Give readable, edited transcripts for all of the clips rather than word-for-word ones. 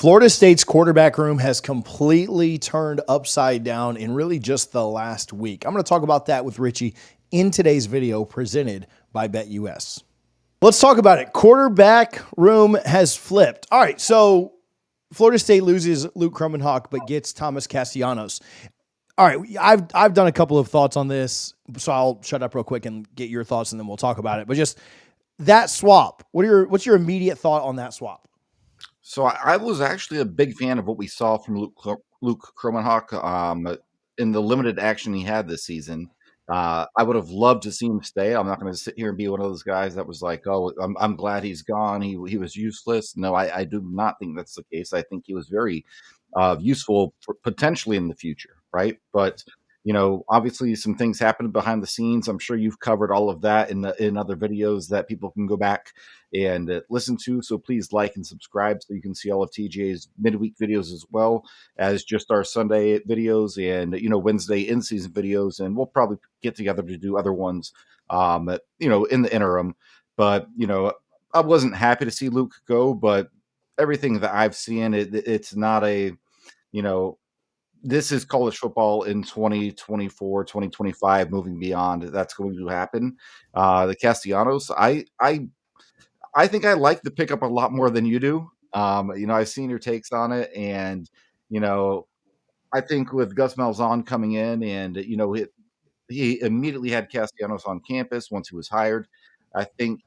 Florida State's quarterback room has completely turned upside down in really just the last week. I'm going to talk about that with Richie in today's video presented by BetUS. Let's talk about it. Quarterback room has flipped. All right, so Florida State loses Luke Kromenhoek but gets Thomas Castellanos. All right, I've done a couple of thoughts on this, so I'll shut up real quick and get your thoughts, and then we'll talk about it. But just that swap, what's your immediate thought on that swap? So I was actually a big fan of what we saw from Luke Kromenhoek in the limited action he had this season. I would have loved to see him stay. I'm not going to sit here and be one of those guys that was like, "Oh, I'm glad he's gone. He was useless." No, I do not think that's the case. I think he was very useful potentially in the future, right? But obviously some things happened behind the scenes. I'm sure you've covered all of that in other videos that people can go back and listen to. So please like and subscribe so you can see all of TJ's midweek videos as well as just our Sunday videos and Wednesday in season videos. And we'll probably get together to do other ones, in the interim. But I wasn't happy to see Luke go, but everything that I've seen, it's not a this is college football in 2024, 2025, moving beyond. That's going to happen. The Castellanos, I think I like the pickup a lot more than you do. I've seen your takes on it, and you know, I think with Gus Malzahn coming in, and he immediately had Castellanos on campus once he was hired. I think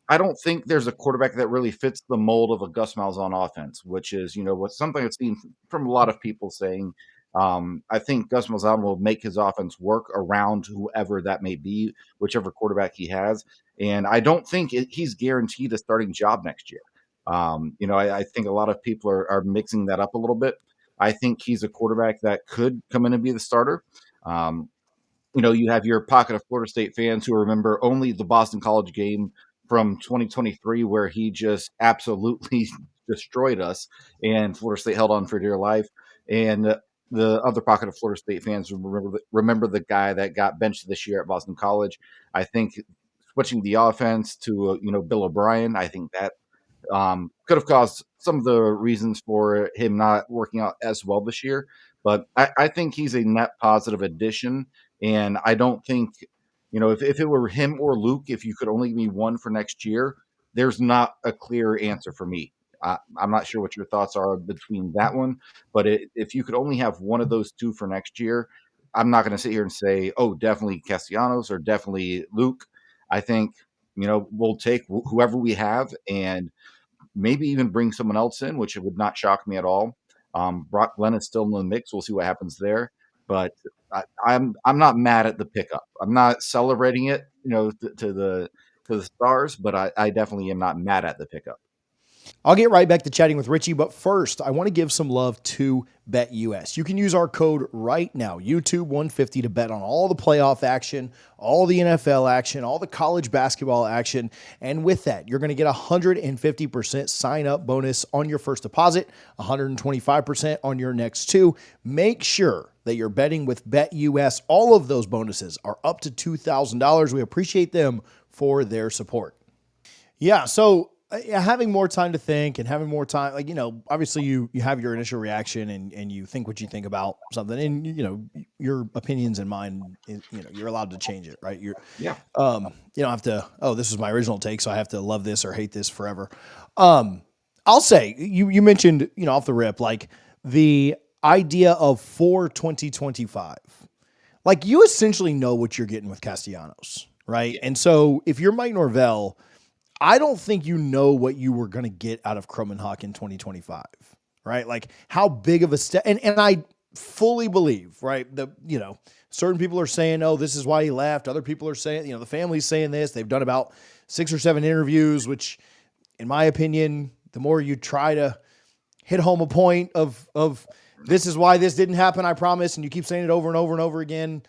I don't think there's a quarterback that really fits the mold of a Gus Malzahn offense, which is, what something I've seen from a lot of people saying. I think Gus Malzahn will make his offense work around whoever that may be, whichever quarterback he has. And I don't think he's guaranteed a starting job next year. I think a lot of people are mixing that up a little bit. I think he's a quarterback that could come in and be the starter. Um, you have your pocket of Florida State fans who remember only the Boston College game from 2023, where he just absolutely destroyed us, and Florida State held on for dear life. And the other pocket of Florida State fans remember the guy that got benched this year at Boston College. I think switching the offense to Bill O'Brien, I think that could have caused some of the reasons for him not working out as well this year. But I think he's a net positive addition. And I don't think, if it were him or Luke, if you could only give me one for next year, there's not a clear answer for me. I'm not sure what your thoughts are between that one. But if you could only have one of those two for next year, I'm not going to sit here and say, oh, definitely Castellanos or definitely Luke. I think, we'll take whoever we have and maybe even bring someone else in, which would not shock me at all. Brock Glenn is still in the mix. We'll see what happens there. But I'm not mad at the pickup. I'm not celebrating it, to the stars, but I definitely am not mad at the pickup. I'll get right back to chatting with Richie, but first, I want to give some love to BetUS. You can use our code right now, YouTube150, to bet on all the playoff action, all the NFL action, all the college basketball action. And with that, you're going to get 150% sign-up bonus on your first deposit, 125% on your next two. Make sure that you're betting with BetUS. All of those bonuses are up to $2,000. We appreciate them for their support. Yeah, so having more time to think and having more time, obviously you have your initial reaction and you think what you think about something, and your opinions and mine, you're allowed to change it, right? You don't have to, this is my original take, so I have to love this or hate this forever. I'll say you mentioned, off the rip, like the idea of for 2025, like you essentially know what you're getting with Castellanos, right? Yeah. And so if you're Mike Norvell, I don't think you know what you were going to get out of Kromenhoek in 2025, right? Like how big of a step, and I fully believe, right? Certain people are saying, oh, this is why he left. Other people are saying, the family's saying this. They've done about 6 or 7 interviews, which in my opinion, the more you try to hit home a point of this is why this didn't happen, I promise, and you keep saying it over and over and over again,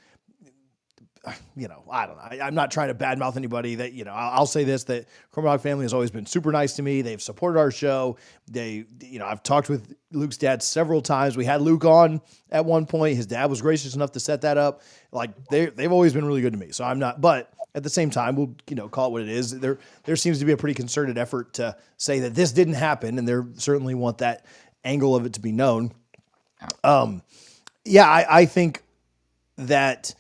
I don't know. I'm not trying to badmouth anybody that, I'll say this, that Kromenhoek family has always been super nice to me. They've supported our show. I've talked with Luke's dad several times. We had Luke on at one point. His dad was gracious enough to set that up. Like they've always been really good to me. So I'm not, but at the same time, we'll call it what it is. There seems to be a pretty concerted effort to say that this didn't happen, and they certainly want that angle of it to be known. I think that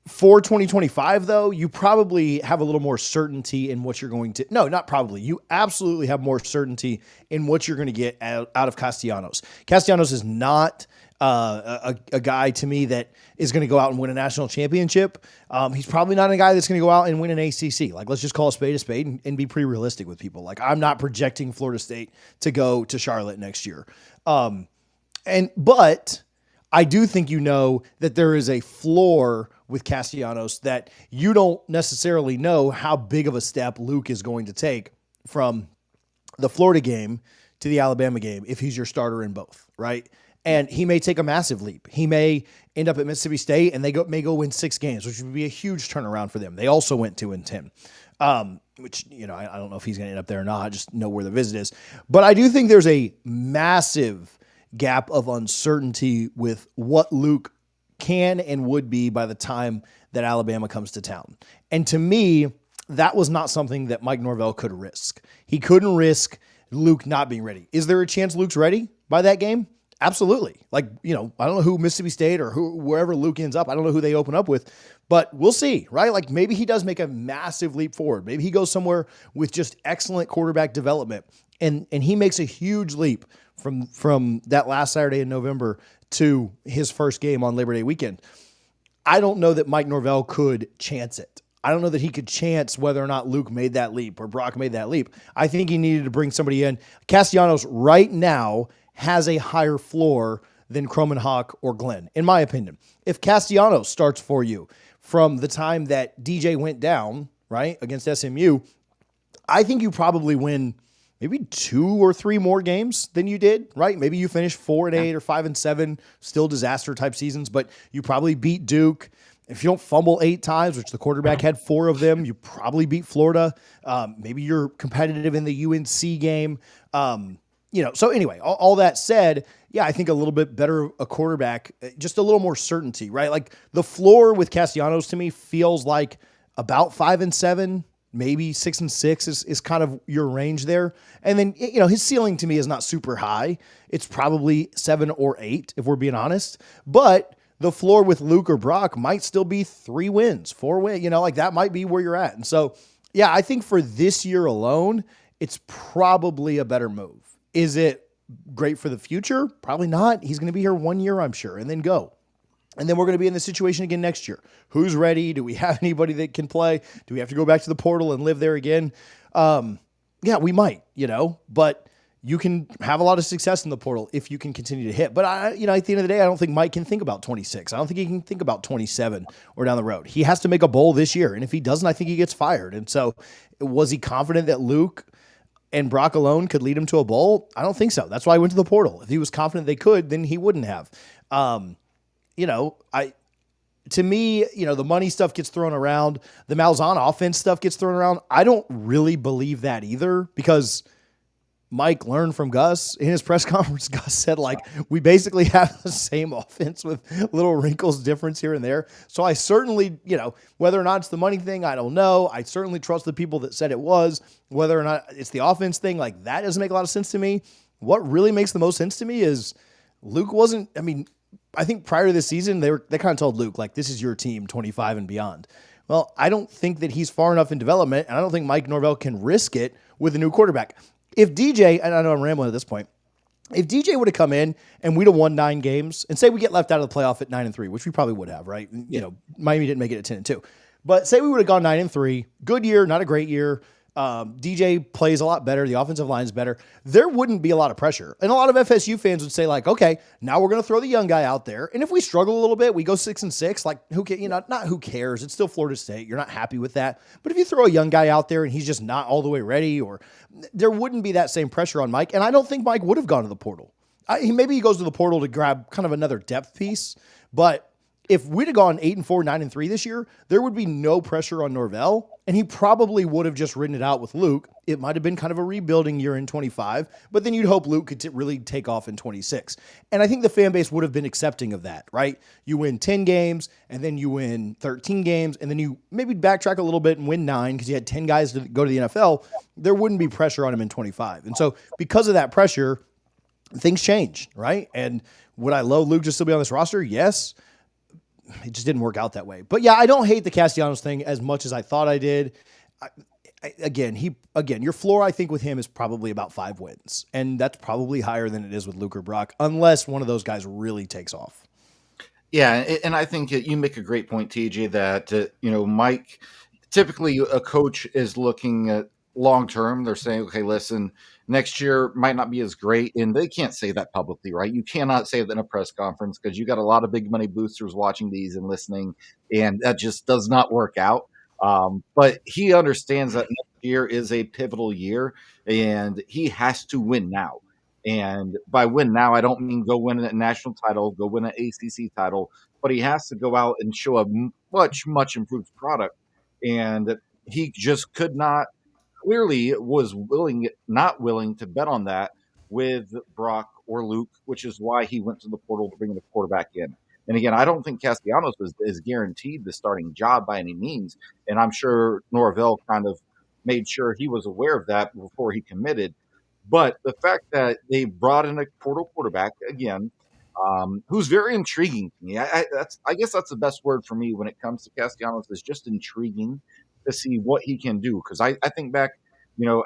for 2025, though, you probably have a little more certainty in what you're going to. No, not probably. You absolutely have more certainty in what you're going to get out of Castellanos. Castellanos is not a guy to me that is going to go out and win a national championship. He's probably not a guy that's going to go out and win an ACC. Like, let's just call a spade and be pretty realistic with people. Like, I'm not projecting Florida State to go to Charlotte next year. But I do think that there is a floor with Castellanos that you don't necessarily know how big of a step Luke is going to take from the Florida game to the Alabama game if he's your starter in both, right? And he may take a massive leap. He may end up at Mississippi State and they may go win 6 games, which would be a huge turnaround for them. They also went 2-10, which, I don't know if he's going to end up there or not. I just know where the visit is. But I do think there's a massive gap of uncertainty with what Luke can and would be by the time that Alabama comes to town. And to me, that was not something that Mike Norvell could risk. He couldn't risk Luke not being ready. Is there a chance Luke's ready by that game? Absolutely. Like, I don't know who Mississippi State or wherever Luke ends up. I don't know who they open up with, but we'll see, right? Like, maybe he does make a massive leap forward. Maybe he goes somewhere with just excellent quarterback development and he makes a huge leap from that last Saturday in November to his first game on Labor Day weekend. I don't know that Mike Norvell could chance it. I don't know that he could chance whether or not Luke made that leap or Brock made that leap. I think he needed to bring somebody in. Castellanos right now has a higher floor than Kromenhoek or Glenn, in my opinion. If Castellanos starts for you from the time that DJ went down, right, against SMU, I think you probably win maybe 2 or 3 more games than you did, right? Maybe you finish 4-8 or 5-7, still disaster type seasons, but you probably beat Duke. If you don't fumble 8 times, which the quarterback had 4 of them, you probably beat Florida. Maybe you're competitive in the UNC game. So anyway, all that said, I think a little bit better a quarterback, just a little more certainty, right? Like the floor with Castellanos to me feels like about 5-7, maybe 6-6 is kind of your range there. And then, his ceiling to me is not super high. It's probably 7 or 8 if we're being honest, but the floor with Luke or Brock might still be 3 wins, 4 wins, like that might be where you're at. And so, I think for this year alone, it's probably a better move. Is it great for the future? Probably not. He's going to be here 1 year, I'm sure, and then go. And then we're going to be in this situation again next year. Who's ready? Do we have anybody that can play? Do we have to go back to the portal and live there again? We might, but you can have a lot of success in the portal if you can continue to hit. But at the end of the day, I don't think Mike can think about 26. I don't think he can think about 27 or down the road. He has to make a bowl this year. And if he doesn't, I think he gets fired. And so was he confident that Luke and Brock alone could lead him to a bowl? I don't think so. That's why I went to the portal. If he was confident they could, then he wouldn't have. To me, the money stuff gets thrown around. The Malzahn offense stuff gets thrown around. I don't really believe that either because Mike learned from Gus in his press conference. Gus said, we basically have the same offense with little wrinkles, difference here and there. So I certainly, whether or not it's the money thing, I don't know. I certainly trust the people that said it was. Whether or not it's the offense thing, that doesn't make a lot of sense to me. What really makes the most sense to me is Luke wasn't, I think prior to this season, they kind of told Luke, this is your team, 25 and beyond. Well, I don't think that he's far enough in development, and I don't think Mike Norvell can risk it with a new quarterback. If DJ, and I know I'm rambling at this point, if DJ would have come in and we'd have won 9 games, and say we get left out of the playoff at 9-3, which we probably would have, right? Miami didn't make it at 10-2. But say we would have gone 9-3, good year, not a great year. DJ plays a lot better. The offensive line's better. There wouldn't be a lot of pressure. And a lot of FSU fans would say okay, now we're going to throw the young guy out there. And if we struggle a little bit, we go 6-6, not who cares? It's still Florida State. You're not happy with that. But if you throw a young guy out there and he's just not all the way ready, or there wouldn't be that same pressure on Mike. And I don't think Mike would have gone to the portal. Maybe he goes to the portal to grab kind of another depth piece, but if we'd have gone 8-4, 9-3 this year, there would be no pressure on Norvell, and he probably would have just ridden it out with Luke. It might have been kind of a rebuilding year in 25, but then you'd hope Luke could really take off in 26. And I think the fan base would have been accepting of that, right? You win 10 games, and then you win 13 games, and then you maybe backtrack a little bit and win 9 because you had 10 guys to go to the NFL. There wouldn't be pressure on him in 25. And so because of that pressure, things change, right? And would I love Luke to still be on this roster? Yes. It just didn't work out that way. But yeah, I don't hate the Castellanos thing as much as I thought I did. Again, your floor, I think, with him is probably about 5 wins. And that's probably higher than it is with Luke or Brock, unless one of those guys really takes off. Yeah, and I think you make a great point, TJ, that, Mike, typically a coach is looking at long term. They're saying, okay, listen, next year might not be as great. And they can't say that publicly, right? You cannot say that in a press conference because you got a lot of big money boosters watching these and listening, and that just does not work out. But he understands that next year is a pivotal year, and he has to win now. And by win now, I don't mean go win a national title, go win an ACC title, but he has to go out and show a much, much improved product. And he just could not, clearly was not willing to bet on that with Brock or Luke, which is why he went to the portal to bring the quarterback in. And again, I don't think Castellanos is guaranteed the starting job by any means. And I'm sure Norvell kind of made sure he was aware of that before he committed. But the fact that they brought in a portal quarterback again, who's very intriguing to me. I guess that's the best word for me when it comes to Castellanos, is just intriguing to see what he can do. Because I think back,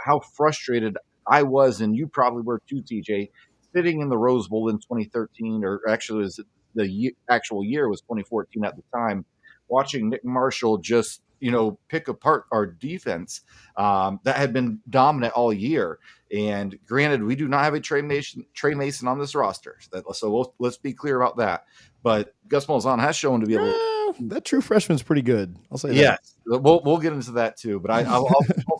how frustrated I was, and you probably were too, TJ, sitting in the Rose Bowl in 2013, or actually it was actual year was 2014 at the time, watching Nick Marshall just pick apart our defense that had been dominant all year. And granted, we do not have a Trey Mason on this roster, so let's be clear about that. But Gus Malzahn has shown to be able. That true freshman's pretty good. I'll say that. Yes, we'll get into that too. But I'll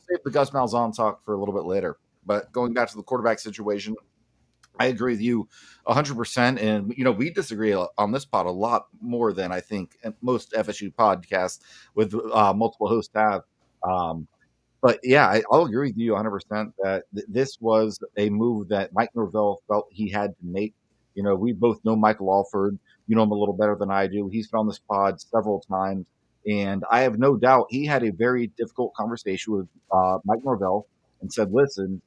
save the Gus Malzahn talk for a little bit later. But going back to the quarterback situation, I agree with you 100%. And, we disagree on this pod a lot more than I think most FSU podcasts with multiple hosts have. But yeah, I'll agree with you 100% that this was a move that Mike Norvell felt he had to make. We both know Michael Alford. You know him a little better than I do. He's been on this pod several times. And I have no doubt he had a very difficult conversation with Mike Norvell and said, listen,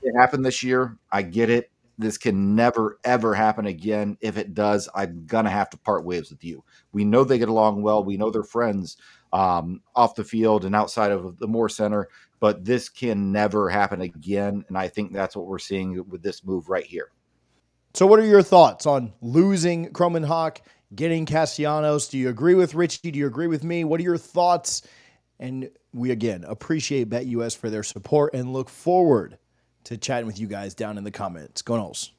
it happened this year. I get it. This can never, ever happen again. If it does, I'm going to have to part ways with you. We know they get along well. We know they're friends off the field and outside of the Moore Center, but this can never happen again. And I think that's what we're seeing with this move right here. So what are your thoughts on losing Kromenhoek, getting Castellanos? Do you agree with Richie? Do you agree with me? What are your thoughts? And we, again, appreciate BetUS for their support and look forward to chatting with you guys down in the comments. Go Noles.